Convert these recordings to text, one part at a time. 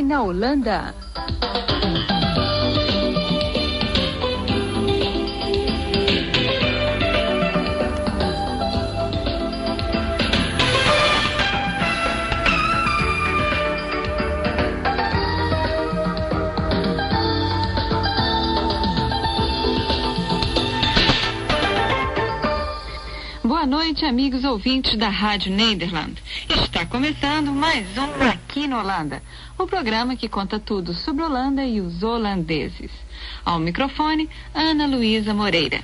FM na Holanda. Boa noite, amigos ouvintes da Rádio Nederland. Está começando mais um Aqui na Holanda, o programa que conta tudo sobre Holanda e os holandeses. Ao microfone, Ana Luísa Moreira.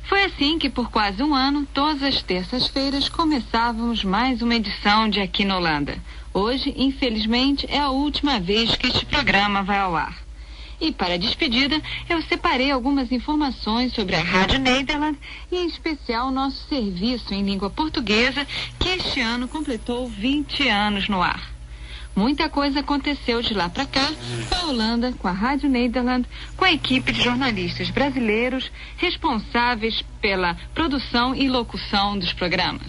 Foi assim que por quase um ano, todas as terças-feiras, começávamos mais uma edição de Aqui na Holanda. Hoje, infelizmente, é a última vez que este programa vai ao ar. E para a despedida, eu separei algumas informações sobre a Rádio Nederland e, em especial, nosso serviço em língua portuguesa, que este ano completou 20 anos no ar. Muita coisa aconteceu de lá para cá, com a Holanda, com a Rádio Nederland, com a equipe de jornalistas brasileiros responsáveis pela produção e locução dos programas.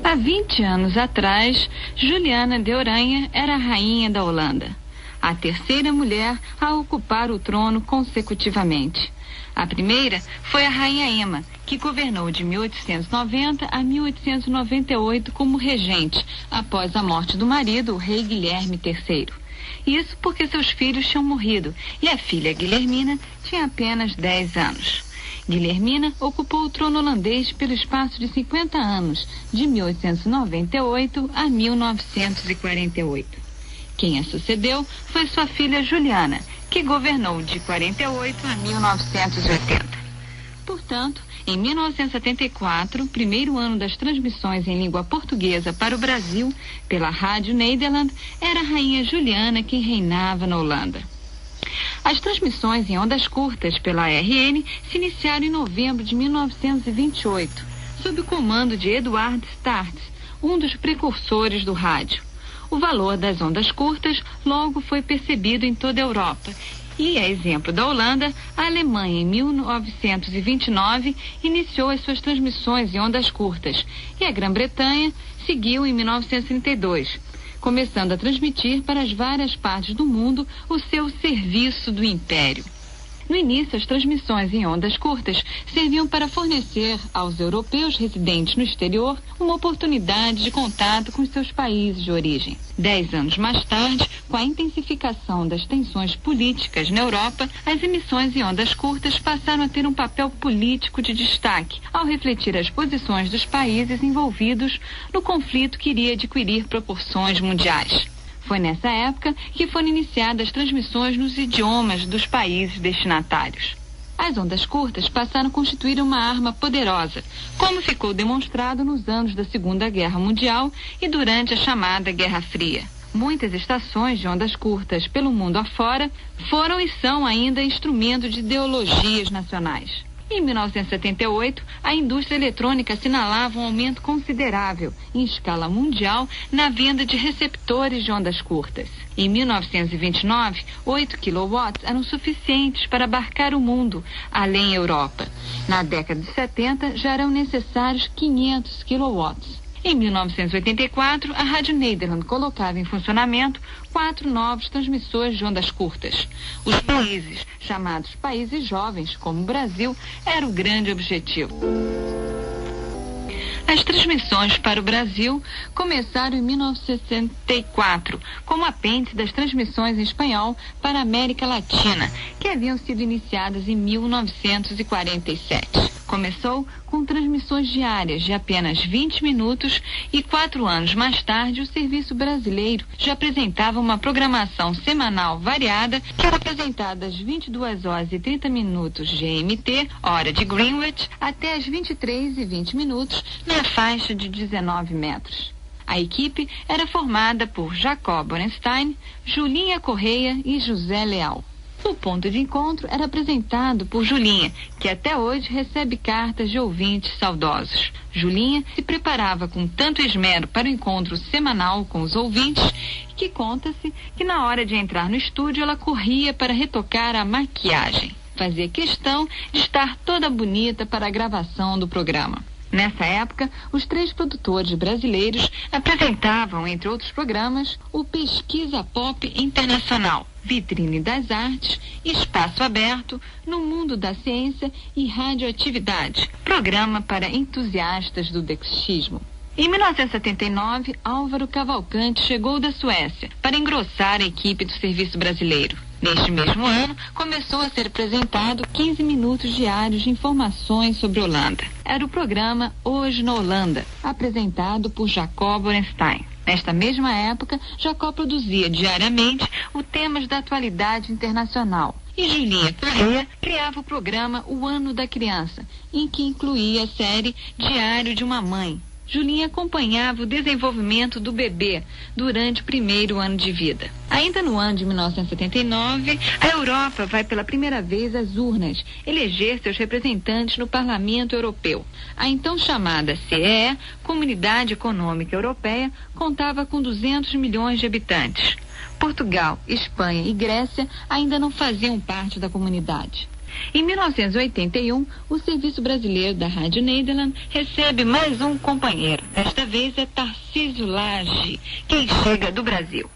Há 20 anos atrás, Juliana de Oranje era a rainha da Holanda, a terceira mulher a ocupar o trono consecutivamente. A primeira foi a rainha Emma, que governou de 1890 a 1898 como regente, após a morte do marido, o rei Guilherme III. Isso porque seus filhos tinham morrido e a filha Guilhermina tinha apenas 10 anos. Guilhermina ocupou o trono holandês pelo espaço de 50 anos, de 1898 a 1948. Quem a sucedeu foi sua filha Juliana, que governou de 48 a 1980. Portanto, em 1974, primeiro ano das transmissões em língua portuguesa para o Brasil, pela Rádio Nederland, era a rainha Juliana quem reinava na Holanda. As transmissões em ondas curtas pela RN se iniciaram em novembro de 1928, sob o comando de Eduard Startz, um dos precursores do rádio. O valor das ondas curtas logo foi percebido em toda a Europa e, a exemplo da Holanda, a Alemanha, em 1929, iniciou as suas transmissões em ondas curtas e a Grã-Bretanha seguiu em 1932. Começando a transmitir para as várias partes do mundo o seu serviço do império. No início, as transmissões em ondas curtas serviam para fornecer aos europeus residentes no exterior uma oportunidade de contato com os seus países de origem. 10 anos mais tarde, com a intensificação das tensões políticas na Europa, as emissões em ondas curtas passaram a ter um papel político de destaque, ao refletir as posições dos países envolvidos no conflito que iria adquirir proporções mundiais. Foi nessa época que foram iniciadas as transmissões nos idiomas dos países destinatários. As ondas curtas passaram a constituir uma arma poderosa, como ficou demonstrado nos anos da Segunda Guerra Mundial e durante a chamada Guerra Fria. Muitas estações de ondas curtas pelo mundo afora foram e são ainda instrumento de ideologias nacionais. Em 1978, a indústria eletrônica assinalava um aumento considerável, em escala mundial, na venda de receptores de ondas curtas. Em 1929, 8 kW eram suficientes para abarcar o mundo, além Europa. Na década de 70, já eram necessários 500 kW. Em 1984, a Rádio Nederland colocava em funcionamento 4 novos transmissores de ondas curtas. Os países, chamados países jovens, como o Brasil, era o grande objetivo. As transmissões para o Brasil começaram em 1964, como apêndice das transmissões em espanhol para a América Latina, que haviam sido iniciadas em 1947. Começou com transmissões diárias de apenas 20 minutos e 4 anos mais tarde o serviço brasileiro já apresentava uma programação semanal variada que era apresentada às 22 horas e 30 minutos GMT, hora de Greenwich, até às 23h20 na faixa de 19 metros. A equipe era formada por Jacob Borenstein, Julinha Correia e José Leal. O ponto de encontro era apresentado por Julinha, que até hoje recebe cartas de ouvintes saudosos. Julinha se preparava com tanto esmero para o encontro semanal com os ouvintes que conta-se que na hora de entrar no estúdio ela corria para retocar a maquiagem. Fazia questão de estar toda bonita para a gravação do programa. Nessa época, os 3 produtores brasileiros apresentavam, entre outros programas, o Pesquisa Pop Internacional, Vitrine das Artes, Espaço Aberto, No Mundo da Ciência e Radioatividade, programa para entusiastas do dexismo. Em 1979, Álvaro Cavalcante chegou da Suécia para engrossar a equipe do Serviço Brasileiro. Neste mesmo ano, começou a ser apresentado 15 minutos diários de informações sobre Holanda. Era o programa Hoje na Holanda, apresentado por Jacó Borenstein. Nesta mesma época, Jacó produzia diariamente os temas da atualidade internacional. E Julinha Correia criava o programa O Ano da Criança, em que incluía a série Diário de uma Mãe. Julinha acompanhava o desenvolvimento do bebê durante o primeiro ano de vida. Ainda no ano de 1979, a Europa vai pela primeira vez às urnas eleger seus representantes no Parlamento Europeu. A então chamada CEE, Comunidade Econômica Europeia, contava com 200 milhões de habitantes. Portugal, Espanha e Grécia ainda não faziam parte da comunidade. Em 1981, o Serviço Brasileiro da Rádio Nederland recebe mais um companheiro. Desta vez é Tarcísio Lage, quem chega do Brasil.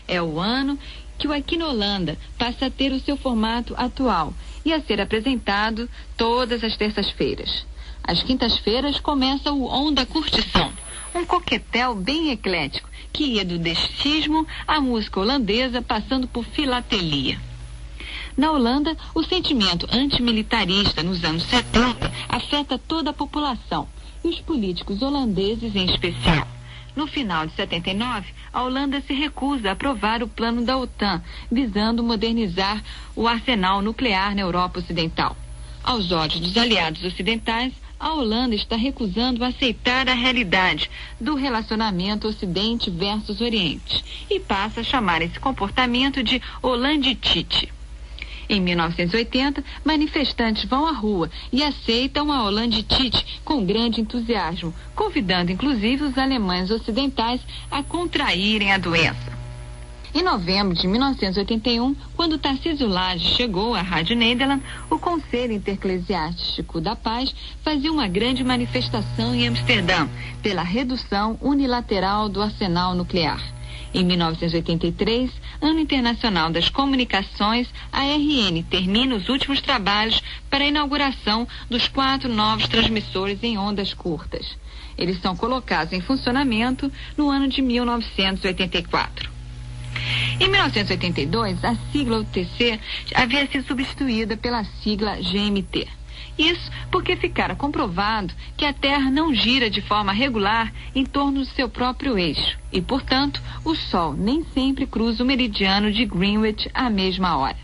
É o ano que o Aqui na Holanda passa a ter o seu formato atual e a ser apresentado todas as terças-feiras. Às quintas-feiras começa o Onda Curtição, um coquetel bem eclético que ia do dexismo à música holandesa, passando por filatelia. Na Holanda, o sentimento antimilitarista nos anos 70 afeta toda a população, e os políticos holandeses em especial. No final de 79, a Holanda se recusa a aprovar o plano da OTAN, visando modernizar o arsenal nuclear na Europa Ocidental. Aos olhos dos aliados ocidentais, a Holanda está recusando aceitar a realidade do relacionamento Ocidente versus Oriente e passa a chamar esse comportamento de Holanditite. Em 1980, manifestantes vão à rua e aceitam a Holanditite com grande entusiasmo, convidando inclusive os alemães ocidentais a contraírem a doença. Em novembro de 1981, quando Tarcísio Lage chegou à Rádio Nederland, o Conselho Intereclesiástico da Paz fazia uma grande manifestação em Amsterdã pela redução unilateral do arsenal nuclear. Em 1983, Ano Internacional das Comunicações, a RN termina os últimos trabalhos para a inauguração dos 4 novos transmissores em ondas curtas. Eles são colocados em funcionamento no ano de 1984. Em 1982, a sigla UTC havia sido substituída pela sigla GMT. Isso porque ficara comprovado que a Terra não gira de forma regular em torno do seu próprio eixo e, portanto, o Sol nem sempre cruza o meridiano de Greenwich à mesma hora.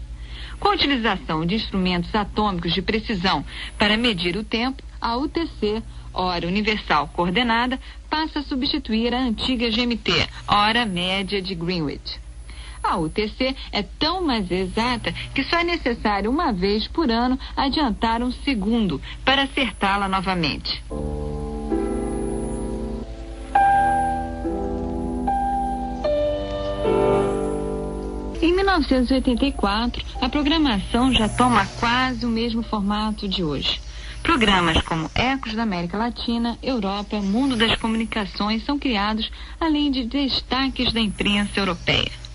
Com a utilização de instrumentos atômicos de precisão para medir o tempo, a UTC, Hora Universal Coordenada, passa a substituir a antiga GMT, Hora Média de Greenwich. A UTC é tão mais exata que só é necessário uma vez por ano adiantar um segundo para acertá-la novamente. Em 1984, a programação já toma quase o mesmo formato de hoje. Programas como Ecos da América Latina, Europa, Mundo das Comunicações são criados, além de destaques da imprensa europeia.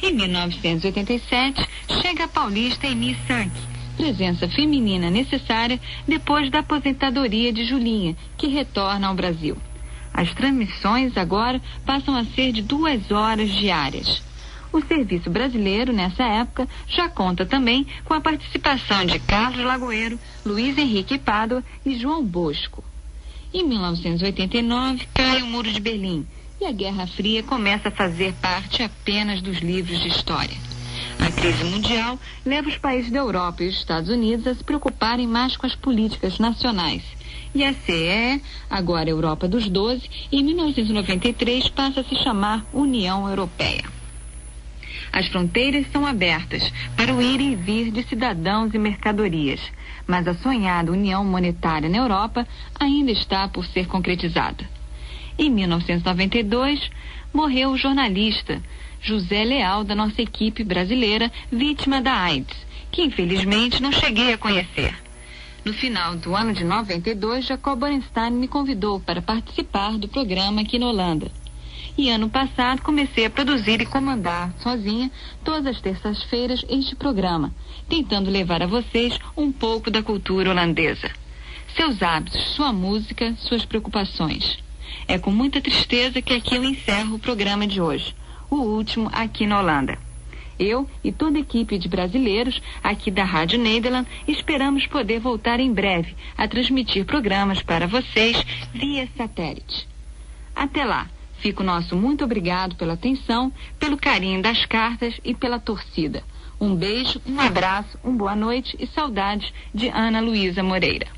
Em 1987, chega a paulista Eni Sark, presença feminina necessária depois da aposentadoria de Julinha, que retorna ao Brasil. As transmissões agora passam a ser de 2 horas diárias. O Serviço Brasileiro, nessa época, já conta também com a participação de Carlos Lagoeiro, Luiz Henrique Pádua e João Bosco. Em 1989, cai o Muro de Berlim, e a Guerra Fria começa a fazer parte apenas dos livros de história. A crise mundial leva os países da Europa e os Estados Unidos a se preocuparem mais com as políticas nacionais. E a CEE, agora Europa dos 12, em 1993 passa a se chamar União Europeia. As fronteiras são abertas para o ir e vir de cidadãos e mercadorias, mas a sonhada União Monetária na Europa ainda está por ser concretizada. Em 1992, morreu o jornalista José Leal, da nossa equipe brasileira, vítima da AIDS, que infelizmente não cheguei a conhecer. No final do ano de 92, Jacob Borenstein me convidou para participar do programa aqui na Holanda. E ano passado comecei a produzir e comandar sozinha todas as terças-feiras este programa, tentando levar a vocês um pouco da cultura holandesa. Seus hábitos, sua música, suas preocupações. É com muita tristeza que aqui eu encerro o programa de hoje, o último aqui na Holanda. Eu e toda a equipe de brasileiros aqui da Rádio Nederland esperamos poder voltar em breve a transmitir programas para vocês via satélite. Até lá, fica o nosso muito obrigado pela atenção, pelo carinho das cartas e pela torcida. Um beijo, um abraço, boa noite e saudades de Ana Luísa Moreira.